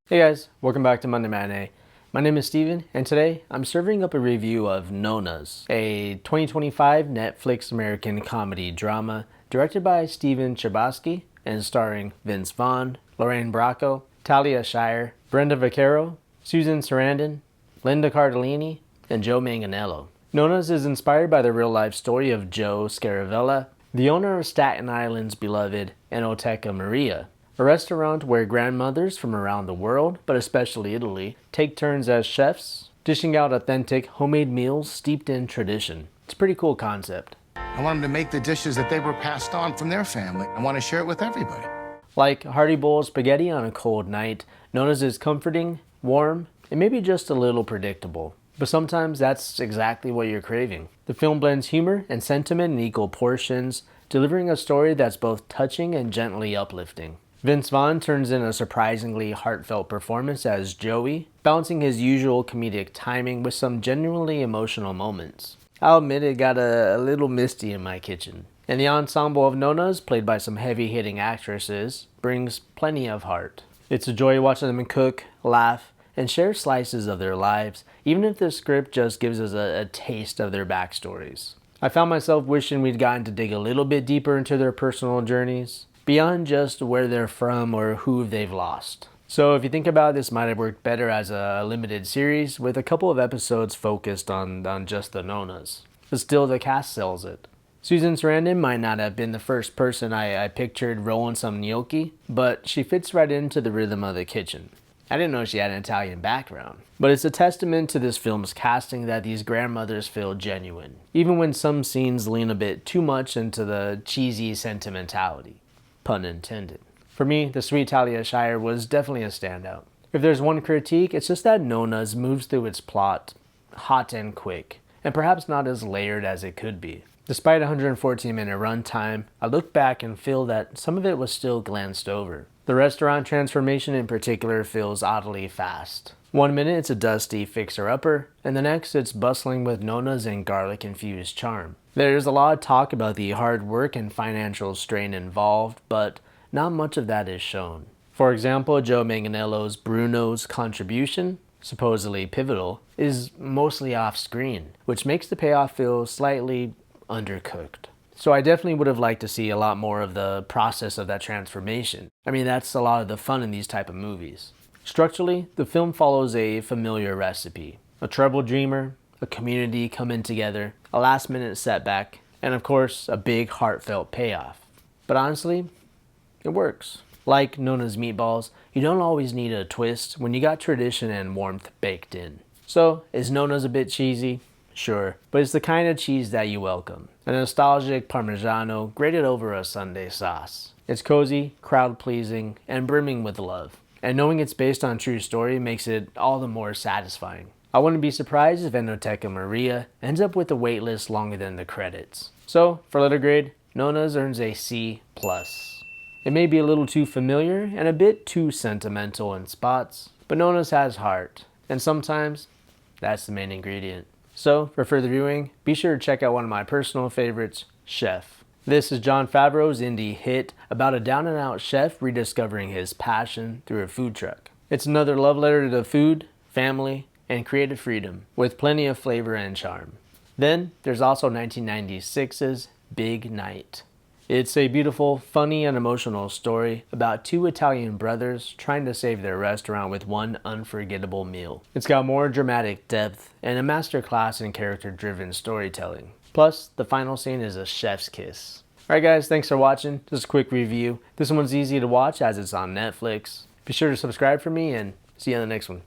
Hey guys, welcome back to Monday Matinee. My name is Steven, and today I'm serving up a review of Nonnas, a 2025 Netflix American comedy drama directed by Steven Chbosky and starring Vince Vaughn, Lorraine Bracco, Talia Shire, Brenda Vaccaro, Susan Sarandon, Linda Cardellini, and Joe Manganiello. Nonnas is inspired by the real-life story of Joe Scaravella, the owner of Staten Island's beloved Enoteca Maria, a restaurant where grandmothers from around the world, but especially Italy, take turns as chefs, dishing out authentic homemade meals steeped in tradition. It's a pretty cool concept. I want them to make the dishes that they were passed on from their family. I want to share it with everybody. Like hearty bowl of spaghetti on a cold night, Nonnas is comforting, warm, and maybe just a little predictable. But sometimes that's exactly what you're craving. The film blends humor and sentiment in equal portions, delivering a story that's both touching and gently uplifting. Vince Vaughn turns in a surprisingly heartfelt performance as Joey, balancing his usual comedic timing with some genuinely emotional moments. I'll admit it got a little misty in my kitchen. And the ensemble of Nonnas, played by some heavy-hitting actresses, brings plenty of heart. It's a joy watching them cook, laugh, and share slices of their lives, even if the script just gives us a taste of their backstories. I found myself wishing we'd gotten to dig a little bit deeper into their personal journeys, beyond just where they're from or who they've lost. So if you think about it, this might have worked better as a limited series with a couple of episodes focused on just the Nonnas. But still, the cast sells it. Susan Sarandon might not have been the first person I pictured rolling some gnocchi, but she fits right into the rhythm of the kitchen. I didn't know she had an Italian background. But it's a testament to this film's casting that these grandmothers feel genuine, even when some scenes lean a bit too much into the cheesy sentimentality. Pun intended. For me, the sweet Talia Shire was definitely a standout. If there's one critique, it's just that Nonnas moves through its plot hot and quick, and perhaps not as layered as it could be. Despite a 114-minute runtime, I look back and feel that some of it was still glanced over. The restaurant transformation in particular feels oddly fast. One minute it's a dusty fixer-upper, and the next it's bustling with Nonnas and garlic-infused charm. There's a lot of talk about the hard work and financial strain involved, but not much of that is shown. For example, Joe Manganiello's Bruno's contribution, supposedly pivotal, is mostly off-screen, which makes the payoff feel slightly undercooked. So I definitely would have liked to see a lot more of the process of that transformation. I mean, that's a lot of the fun in these type of movies. Structurally, the film follows a familiar recipe. A troubled dreamer, a community coming together, a last-minute setback, and of course, a big heartfelt payoff. But honestly, it works. Like Nonna's meatballs, you don't always need a twist when you got tradition and warmth baked in. So, is Nonna's a bit cheesy? Sure, but it's the kind of cheese that you welcome. A nostalgic Parmigiano grated over a Sunday sauce. It's cozy, crowd-pleasing, and brimming with love. And knowing it's based on a true story makes it all the more satisfying. I wouldn't be surprised if Enoteca Maria ends up with a waitlist longer than the credits. So, for letter grade, Nonnas earns a C+. It may be a little too familiar and a bit too sentimental in spots, but Nonnas has heart, and sometimes that's the main ingredient. So, for further viewing, be sure to check out one of my personal favorites, Chef. This is Jon Favreau's indie hit about a down-and-out chef rediscovering his passion through a food truck. It's another love letter to food, family, and creative freedom, with plenty of flavor and charm. Then, there's also 1996's Big Night. It's a beautiful, funny, and emotional story about two Italian brothers trying to save their restaurant with one unforgettable meal. It's got more dramatic depth and a masterclass in character-driven storytelling. Plus, the final scene is a chef's kiss. Alright guys, thanks for watching. Just a quick review. This one's easy to watch as it's on Netflix. Be sure to subscribe for me and see you on the next one.